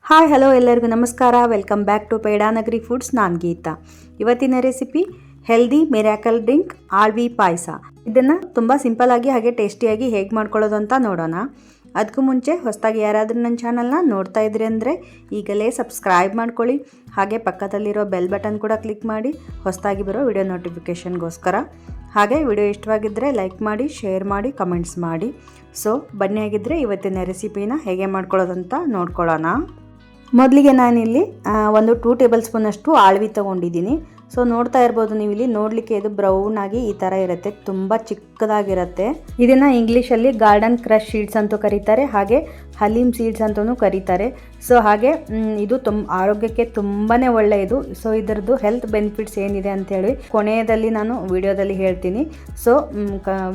Hi hello ಎಲ್ಲರಿಗೂ ನಮಸ್ಕಾರ. Welcome back to Pedanagari foods. ನಾನು ಗೀತಾ. ಇವತ್ತಿನ ರೆಸಿಪಿ ಹೆಲ್ದಿ ಮಿರಾಕಲ್ ಡ್ರಿಂಕ್ ಆಳ್ವಿ ಪಾಯಸ. ಇದನ್ನು ತುಂಬ ಸಿಂಪಲ್ ಆಗಿ ಹಾಗೆ ಟೇಸ್ಟಿಯಾಗಿ ಹೇಗೆ ಮಾಡ್ಕೊಳ್ಳೋದು ಅಂತ ನೋಡೋಣ. ಅದಕ್ಕೂ ಮುಂಚೆ ಹೊಸದಾಗಿ ಯಾರಾದರೂ ನನ್ನ ಚಾನಲ್ನ ನೋಡ್ತಾ ಇದ್ರಿ ಅಂದರೆ ಈಗಲೇ ಸಬ್ಸ್ಕ್ರೈಬ್ ಮಾಡ್ಕೊಳ್ಳಿ. ಹಾಗೆ ಪಕ್ಕದಲ್ಲಿರೋ ಬೆಲ್ ಬಟನ್ ಕೂಡ ಕ್ಲಿಕ್ ಮಾಡಿ ಹೊಸದಾಗಿ ಬರೋ ವಿಡಿಯೋ ನೋಟಿಫಿಕೇಷನ್ಗೋಸ್ಕರ. ಹಾಗೆ ವಿಡಿಯೋ ಇಷ್ಟವಾಗಿದ್ದರೆ ಲೈಕ್ ಮಾಡಿ, ಶೇರ್ ಮಾಡಿ, ಕಮೆಂಟ್ಸ್ ಮಾಡಿ. ಸೊ ಬನ್ನಿ, ಆಗಿದ್ದರೆ ಇವತ್ತಿನ ರೆಸಿಪಿನ ಹೇಗೆ ಮಾಡ್ಕೊಳ್ಳೋದಂತ ನೋಡ್ಕೊಳ್ಳೋಣ. ಮೊದಲಿಗೆ ನಾನಿಲ್ಲಿ ಒಂದು 2 ಟೇಬಲ್ ಸ್ಪೂನಷ್ಟು ಆಳ್ವಿ ತೊಗೊಂಡಿದ್ದೀನಿ. ಸೊ ನೋಡ್ತಾ ಇರ್ಬೋದು ನೀವು ಇಲ್ಲಿ, ನೋಡಲಿಕ್ಕೆ ಇದು ಬ್ರೌನ್ ಆಗಿ ಈ ಥರ ಇರುತ್ತೆ, ತುಂಬ ಚಿಕ್ಕದಾಗಿರುತ್ತೆ. ಇದನ್ನು ಇಂಗ್ಲೀಷಲ್ಲಿ ಗಾರ್ಡನ್ ಕ್ರಶ್ ಸೀಡ್ಸ್ ಅಂತೂ ಕರೀತಾರೆ, ಹಾಗೆ ಹಲೀಮ್ ಸೀಡ್ಸ್ ಅಂತಲೂ ಕರೀತಾರೆ. ಸೊ ಹಾಗೆ ಇದು ಆರೋಗ್ಯಕ್ಕೆ ತುಂಬಾ ಒಳ್ಳೆಯದು. ಸೊ ಇದರದ್ದು ಹೆಲ್ತ್ ಬೆನಿಫಿಟ್ಸ್ ಏನಿದೆ ಅಂತೇಳಿ ಕೊನೆಯದಲ್ಲಿ ನಾನು ವಿಡಿಯೋದಲ್ಲಿ ಹೇಳ್ತೀನಿ. ಸೊ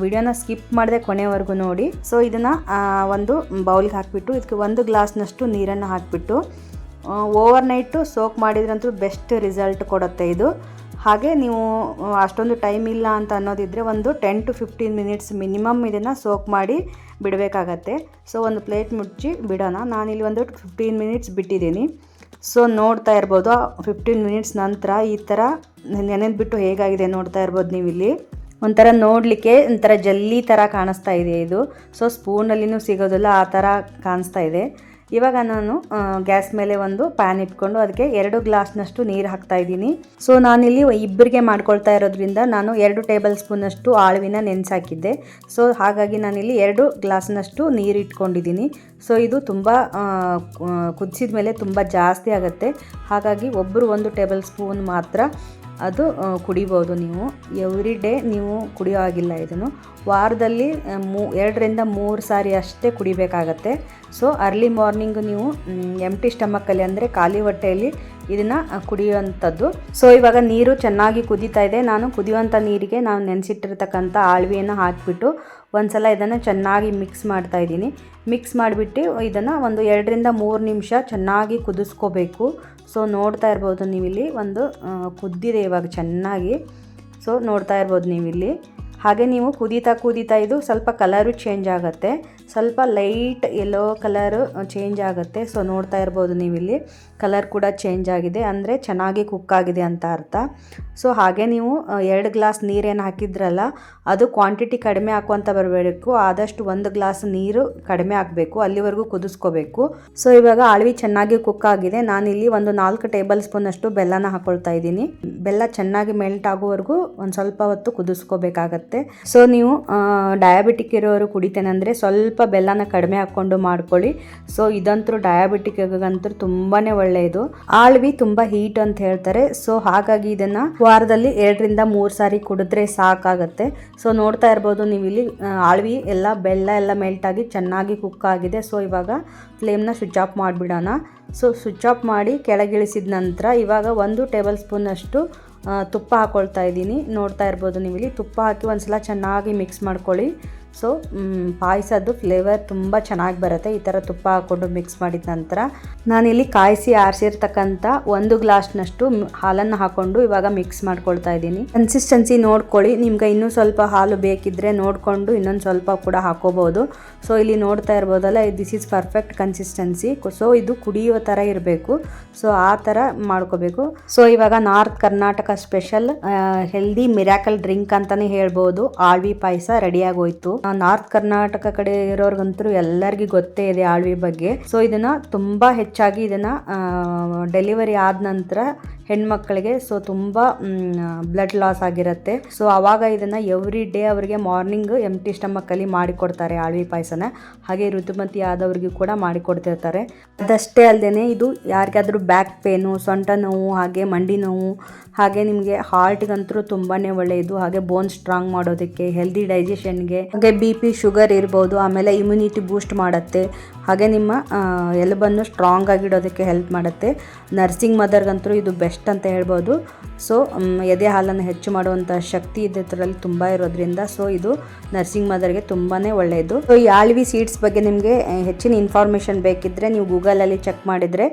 ವಿಡಿಯೋನ ಸ್ಕಿಪ್ ಮಾಡದೆ ಕೊನೆವರೆಗೂ ನೋಡಿ. ಸೊ ಇದನ್ನು ಒಂದು ಬೌಲ್ಗೆ ಹಾಕಿಬಿಟ್ಟು ಇದಕ್ಕೆ 1 ಗ್ಲಾಸ್ನಷ್ಟು ನೀರನ್ನು ಹಾಕಿಬಿಟ್ಟು ಓವರ್ ನೈಟು ಸೋಕ್ ಮಾಡಿದ್ರಂತೂ ಬೆಸ್ಟ್ ರಿಸಲ್ಟ್ ಕೊಡುತ್ತೆ ಇದು. ಹಾಗೆ ನೀವು ಅಷ್ಟೊಂದು ಟೈಮ್ ಇಲ್ಲ ಅಂತ ಅನ್ನೋದಿದ್ದರೆ ಒಂದು 10 to 15 ಮಿನಿಟ್ಸ್ ಮಿನಿಮಮ್ ಇದನ್ನು ಸೋಕ್ ಮಾಡಿ ಬಿಡಬೇಕಾಗತ್ತೆ. ಸೊ ಒಂದು ಪ್ಲೇಟ್ ಮುಚ್ಚಿ ಬಿಡೋಣ. ನಾನಿಲ್ಲಿ ಒಂದು 15 ಮಿನಿಟ್ಸ್ ಬಿಟ್ಟಿದ್ದೀನಿ. ಸೊ ನೋಡ್ತಾ ಇರ್ಬೋದು 15 ಮಿನಿಟ್ಸ್ ನಂತರ ಈ ಥರ ನೆನೆದ್ಬಿಟ್ಟು ಹೇಗಾಗಿದೆ ನೋಡ್ತಾ ಇರ್ಬೋದು ನೀವು ಇಲ್ಲಿ. ಒಂಥರ ನೋಡಲಿಕ್ಕೆ ಒಂಥರ ಜಲ್ಲಿ ಥರ ಕಾಣಿಸ್ತಾ ಇದೆ ಇದು. ಸೊ ಸ್ಪೂನಲ್ಲಿನೂ ಸಿಗೋದಿಲ್ಲ, ಆ ಥರ ಕಾಣಿಸ್ತಾ ಇದೆ. ಇವಾಗ ನಾನು ಗ್ಯಾಸ್ ಮೇಲೆ ಒಂದು ಪ್ಯಾನ್ ಇಟ್ಕೊಂಡು ಅದಕ್ಕೆ 2 ಗ್ಲಾಸ್ನಷ್ಟು ನೀರು ಹಾಕ್ತಾ ಇದ್ದೀನಿ. ಸೊ ನಾನಿಲ್ಲಿ ಇಬ್ಬರಿಗೆ ಮಾಡ್ಕೊಳ್ತಾ ಇರೋದ್ರಿಂದ ನಾನು 2 ಟೇಬಲ್ ಸ್ಪೂನಷ್ಟು ಆಳ್ವಿನ ನೆನೆಸಾಕಿದ್ದೆ. ಸೊ ಹಾಗಾಗಿ ನಾನಿಲ್ಲಿ 2 ಗ್ಲಾಸ್ನಷ್ಟು ನೀರು ಇಟ್ಕೊಂಡಿದ್ದೀನಿ. ಸೊ ಇದು ತುಂಬ ಕುದಿಸಿದ ಮೇಲೆ ತುಂಬ ಜಾಸ್ತಿ ಆಗುತ್ತೆ. ಹಾಗಾಗಿ ಒಬ್ಬರು 1 ಟೇಬಲ್ ಸ್ಪೂನ್ ಮಾತ್ರ ಅದು ಕುಡಿಬೋದು. ನೀವು ಎವ್ರಿ ಡೇ ನೀವು ಕುಡಿಯೋ ಆಗಿಲ್ಲ. ಇದನ್ನು ವಾರದಲ್ಲಿ 2 ರಿಂದ 3 ಸಾರಿ ಅಷ್ಟೇ ಕುಡಿಬೇಕಾಗತ್ತೆ. ಸೊ ಅರ್ಲಿ ಮಾರ್ನಿಂಗ್ ನೀವು ಎಂಟಿ ಸ್ಟಮಕ್ಕಲ್ಲಿ ಅಂದರೆ ಖಾಲಿ ಹೊಟ್ಟೆಯಲ್ಲಿ ಇದನ್ನು ಕುಡಿಯುವಂಥದ್ದು. ಸೊ ಇವಾಗ ನೀರು ಚೆನ್ನಾಗಿ ಕುದೀತಾ ಇದೆ. ನಾನು ಕುದಿಯುವಂಥ ನೀರಿಗೆ ನಾವು ನೆನೆಸಿಟ್ಟಿರ್ತಕ್ಕಂಥ ಆಳ್ವಿಯನ್ನು ಹಾಕಿಬಿಟ್ಟು ಒಂದ್ಸಲ ಇದನ್ನು ಚೆನ್ನಾಗಿ ಮಿಕ್ಸ್ ಮಾಡ್ತಾ ಇದ್ದೀನಿ. ಮಿಕ್ಸ್ ಮಾಡಿಬಿಟ್ಟು ಇದನ್ನು ಒಂದು 2 ರಿಂದ 3 ನಿಮಿಷ ಚೆನ್ನಾಗಿ ಕುದಿಸ್ಕೋಬೇಕು. ಸೊ ನೋಡ್ತಾ ಇರ್ಬೋದು ನೀವಿಲ್ಲಿ ಒಂದು ಕುದ್ದಿದೆ ಇವಾಗ ಚೆನ್ನಾಗಿ. ಸೊ ನೋಡ್ತಾ ಇರ್ಬೋದು ನೀವಿಲ್ಲಿ. ಹಾಗೆ ನೀವು ಕುದೀತಾ ಇದು ಸ್ವಲ್ಪ ಕಲರು ಚೇಂಜ್ ಆಗುತ್ತೆ, ಸ್ವಲ್ಪ ಲೈಟ್ ಯೆಲ್ಲೋ ಕಲರು ಚೇಂಜ್ ಆಗುತ್ತೆ. ಸೊ ನೋಡ್ತಾ ಇರ್ಬೋದು ನೀವಿಲ್ಲಿ ಕಲರ್ ಕೂಡ ಚೇಂಜ್ ಆಗಿದೆ, ಅಂದರೆ ಚೆನ್ನಾಗಿ ಕುಕ್ ಆಗಿದೆ ಅಂತ ಅರ್ಥ. ಸೊ ಹಾಗೆ ನೀವು 2 ಗ್ಲಾಸ್ ನೀರೇನು ಹಾಕಿದ್ರಲ್ಲ ಅದು ಕ್ವಾಂಟಿಟಿ ಕಡಿಮೆ ಹಾಕುವಂತ ಬರಬೇಕು. ಆದಷ್ಟು 1 ಗ್ಲಾಸ್ ನೀರು ಕಡಿಮೆ ಹಾಕಬೇಕು, ಅಲ್ಲಿವರೆಗೂ ಕುದಿಸ್ಕೋಬೇಕು. ಸೊ ಇವಾಗ ಆಳ್ವಿ ಚೆನ್ನಾಗಿ ಕುಕ್ ಆಗಿದೆ. ನಾನಿಲ್ಲಿ ಒಂದು 4 ಟೇಬಲ್ ಸ್ಪೂನಷ್ಟು ಬೆಲ್ಲನ ಹಾಕೊಳ್ತಾ ಇದ್ದೀನಿ. ಬೆಲ್ಲ ಚೆನ್ನಾಗಿ ಮೆಲ್ಟ್ ಆಗೋವರೆಗೂ ಒಂದು ಸ್ವಲ್ಪ ಹೊತ್ತು ಕುದಿಸ್ಕೋಬೇಕಾಗತ್ತೆ. ಸೊ ನೀವು ಡಯಾಬಿಟಿಕ್ ಇರೋರು ಕುಡಿತೇನೆ ಅಂದರೆ ಸ್ವಲ್ಪ ಬೆಲ್ಲನ ಕಡಿಮೆ ಹಾಕ್ಕೊಂಡು ಮಾಡ್ಕೊಳ್ಳಿ. ಸೊ ಇದಂತೂ ಡಯಾಬಿಟಿಕ್ಗಂತೂ ತುಂಬಾ ಒಳ್ಳೆಯದು. ಆಳ್ವಿ ತುಂಬ ಹೀಟ್ ಅಂತ ಹೇಳ್ತಾರೆ. ಸೊ ಹಾಗಾಗಿ ಇದನ್ನು ವಾರದಲ್ಲಿ 2 ರಿಂದ 3 ಸಾರಿ ಕುಡಿದ್ರೆ ಸಾಕಾಗತ್ತೆ. ಸೊ ನೋಡ್ತಾ ಇರ್ಬೋದು ನೀವು ಇಲ್ಲಿ ಆಳ್ವಿ ಎಲ್ಲ ಬೆಲ್ಲ ಎಲ್ಲ ಮೆಲ್ಟ್ ಆಗಿ ಚೆನ್ನಾಗಿ ಕುಕ್ ಆಗಿದೆ. ಸೊ ಇವಾಗ ಫ್ಲೇಮ್ನ ಸ್ವಿಚ್ ಆಫ್ ಮಾಡಿಬಿಡೋಣ. ಸೊ ಸ್ವಿಚ್ ಆಫ್ ಮಾಡಿ ಕೆಳಗಿಳಿಸಿದ ನಂತರ ಇವಾಗ 1 ಟೇಬಲ್ ಸ್ಪೂನಷ್ಟು ತುಪ್ಪ ಹಾಕ್ಕೊಳ್ತಾ ಇದ್ದೀನಿ. ನೋಡ್ತಾ ಇರ್ಬೋದು ನೀವು ಇಲ್ಲಿ ತುಪ್ಪ ಹಾಕಿ ಒಂದ್ಸಲ ಚೆನ್ನಾಗಿ ಮಿಕ್ಸ್ ಮಾಡ್ಕೊಳ್ಳಿ. ಸೊ ಪಾಯಸದ್ದು ಫ್ಲೇವರ್ ತುಂಬ ಚೆನ್ನಾಗಿ ಬರುತ್ತೆ ಈ ಥರ ತುಪ್ಪ ಹಾಕ್ಕೊಂಡು ಮಿಕ್ಸ್ ಮಾಡಿದ ನಂತರ. ನಾನಿಲ್ಲಿ ಕಾಯಿಸಿ ಆರಿಸಿರ್ತಕ್ಕಂಥ 1 ಗ್ಲಾಸ್ನಷ್ಟು ಹಾಲನ್ನು ಹಾಕ್ಕೊಂಡು ಇವಾಗ ಮಿಕ್ಸ್ ಮಾಡ್ಕೊಳ್ತಾ ಇದ್ದೀನಿ. ಕನ್ಸಿಸ್ಟೆನ್ಸಿ ನೋಡ್ಕೊಳ್ಳಿ, ನಿಮ್ಗೆ ಇನ್ನೂ ಸ್ವಲ್ಪ ಹಾಲು ಬೇಕಿದ್ದರೆ ನೋಡಿಕೊಂಡು ಇನ್ನೊಂದು ಸ್ವಲ್ಪ ಕೂಡ ಹಾಕೋಬೋದು. ಸೊ ಇಲ್ಲಿ ನೋಡ್ತಾ ಇರ್ಬೋದಲ್ಲ, this is perfect consistency. So ಇದು ಕುಡಿಯೋ ಥರ ಇರಬೇಕು. ಸೊ ಆ ಥರ ಮಾಡ್ಕೋಬೇಕು. ಸೊ ಇವಾಗ north Karnataka special healthy miracle drink ಅಂತಲೇ ಹೇಳ್ಬೋದು, ಆಳ್ವಿ ಪಾಯಸ ರೆಡಿಯಾಗೋಯ್ತು. ನಾರ್ತ್ ಕರ್ನಾಟಕ ಕಡೆ ಇರೋರ್ಗಂತೂ ಎಲ್ಲರಿಗೂ ಗೊತ್ತೇ ಇದೆ ಆಳ್ವಿ ಬಗ್ಗೆ. ಸೊ ಇದನ್ನ ತುಂಬಾ ಹೆಚ್ಚಾಗಿ ಇದನ್ನ ಡೆಲಿವರಿ ಆದ ನಂತರ ಹೆಣ್ಮಕ್ಳಿಗೆ ಸೊ ತುಂಬ ಬ್ಲಡ್ ಲಾಸ್ ಆಗಿರುತ್ತೆ. ಸೊ ಅವಾಗ ಇದನ್ನು ಎವ್ರಿ ಡೇ ಅವರಿಗೆ ಮಾರ್ನಿಂಗ್ ಎಂಟಿ ಸ್ಟಮಕ್ಕಲ್ಲಿ ಮಾಡಿಕೊಡ್ತಾರೆ ಆಳ್ವಿ ಪಾಯಸನ. ಹಾಗೆ ಋತುಮತಿ ಆದವ್ರಿಗೂ ಕೂಡ ಮಾಡಿಕೊಡ್ತಿರ್ತಾರೆ. ಅದಷ್ಟೇ ಅಲ್ಲದೆ ಇದು ಯಾರಿಗಾದ್ರೂ ಬ್ಯಾಕ್ ಪೇನು, ಸೊಂಟ ನೋವು, ಹಾಗೆ ಮಂಡಿ ನೋವು, ಹಾಗೆ ನಿಮಗೆ ಹಾರ್ಟ್ಗಂತೂ ತುಂಬಾ ಒಳ್ಳೆಯದು. ಹಾಗೆ ಬೋನ್ ಸ್ಟ್ರಾಂಗ್ ಮಾಡೋದಕ್ಕೆ, ಹೆಲ್ದಿ ಡೈಜೆಷನ್ಗೆ, ಹಾಗೆ BP ಶುಗರ್ ಇರ್ಬೋದು, ಆಮೇಲೆ ಇಮ್ಯುನಿಟಿ ಬೂಸ್ಟ್ ಮಾಡುತ್ತೆ, ಹಾಗೆ ನಿಮ್ಮ ಎಲುಬನ್ನು ಸ್ಟ್ರಾಂಗ್ ಆಗಿಡೋದಕ್ಕೆ ಹೆಲ್ಪ್ ಮಾಡುತ್ತೆ. ನರ್ಸಿಂಗ್ ಮದರ್ಗಂತೂ ಇದು ಬೆಸ್ಟ್ ಅಂತ ಹೇಳ್ಬೋದು. ಸೊ ಎದೆ ಹಾಲನ್ನು ಹೆಚ್ಚು ಮಾಡುವಂಥ ಶಕ್ತಿ ಇದರಲ್ಲಿ ತುಂಬ ಇರೋದ್ರಿಂದ ಸೊ ಇದು ನರ್ಸಿಂಗ್ ಮದರ್ಗೆ ತುಂಬಾ ಒಳ್ಳೆಯದು. ಸೊ ಈ ಆಳ್ವಿ ಸೀಡ್ಸ್ ಬಗ್ಗೆ ನಿಮಗೆ ಹೆಚ್ಚಿನ ಇನ್ಫಾರ್ಮೇಷನ್ ಬೇಕಿದ್ದರೆ ನೀವು ಗೂಗಲಲ್ಲಿ ಚೆಕ್ ಮಾಡಿದರೆ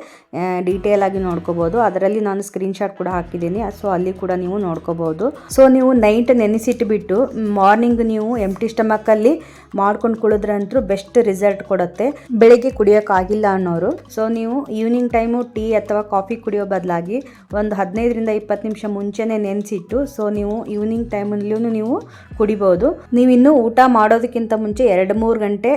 ಡೀಟೇಲ್ ಆಗಿ ನೋಡ್ಕೋಬೋದು. ಅದರಲ್ಲಿ ನಾನು ಸ್ಕ್ರೀನ್ಶಾಟ್ ಕೂಡ ಹಾಕಿದ್ದೀನಿ. ಸೊ ಅಲ್ಲಿ ಕೂಡ ನೀವು ನೋಡ್ಕೋಬೋದು. ಸೊ ನೀವು ನೈಟ್ ನೆನೆಸಿಟ್ಬಿಟ್ಟು ಮಾರ್ನಿಂಗ್ ನೀವು ಎಂಟಿ ಸ್ಟಮಕ್ಕಲ್ಲಿ ಮಾಡ್ಕೊಂಡು ಕುಡಿದ್ರಂತೂ ಬೆಸ್ಟ್ ರಿಸಲ್ಟ್ ಕೊಡುತ್ತೆ. ಬೆಳಿಗ್ಗೆ ಕುಡಿಯೋಕ್ಕಾಗಿಲ್ಲ ಅನ್ನೋರು, ಸೊ ನೀವು ಈವ್ನಿಂಗ್ ಟೈಮು ಟೀ ಅಥವಾ ಕಾಫಿ ಕುಡಿಯೋ ಬದಲಾಗಿ ಒಂದು 15-20 ನಿಮಿಷ ಮುಂಚೆನೇ ನೆನೆಸಿಟ್ಟು ಸೊ ನೀವು ಈವ್ನಿಂಗ್ ಟೈಮಲ್ಲೂ ನೀವು ಕುಡಿಬೋದು. ನೀವಿನ್ನೂ ಊಟ ಮಾಡೋದಕ್ಕಿಂತ ಮುಂಚೆ 2-3 ಗಂಟೆ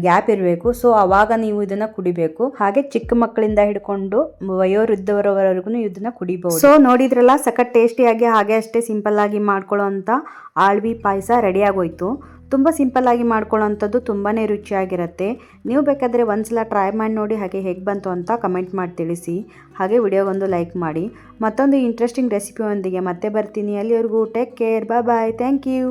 ಗ್ಯಾಪ್ ಇರಬೇಕು. ಸೊ ಆವಾಗ ನೀವು ಇದನ್ನು ಕುಡಿಬೇಕು. ಹಾಗೆ ಚಿಕ್ಕ ಮಕ್ಕಳಿಂದ ಹಿಡ್ಕೊಂಡು ವಯೋವೃದ್ಧರವರೆಗೂ ಇದನ್ನು ಕುಡಿಬಹುದು. ಸೊ ನೋಡಿದ್ರಲ್ಲ, ಸಖತ್ ಟೇಸ್ಟಿಯಾಗಿ ಹಾಗೆ ಅಷ್ಟೇ ಸಿಂಪಲ್ ಆಗಿ ಮಾಡ್ಕೊಳ್ಳೋ ಅಂತ ಆಳ್ವಿ ಪಾಯಸ ರೆಡಿ ಆಗೋಯ್ತು. ತುಂಬ ಸಿಂಪಲ್ಲಾಗಿ ಮಾಡ್ಕೊಳ್ಳೋವಂಥದ್ದು ತುಂಬಾ ರುಚಿಯಾಗಿರುತ್ತೆ. ನೀವು ಬೇಕಾದರೆ ಒಂದ್ಸಲ ಟ್ರೈ ಮಾಡಿ ನೋಡಿ, ಹಾಗೆ ಹೇಗೆ ಬಂತು ಅಂತ ಕಮೆಂಟ್ ಮಾಡಿ ತಿಳಿಸಿ. ಹಾಗೆ ವಿಡಿಯೋಗೊಂದು ಲೈಕ್ ಮಾಡಿ. ಮತ್ತೊಂದು ಇಂಟ್ರೆಸ್ಟಿಂಗ್ ರೆಸಿಪಿಯೊಂದಿಗೆ ಮತ್ತೆ ಬರ್ತೀನಿ. ಅಲ್ಲಿವರೆಗೂ take care, bye bye, thank you.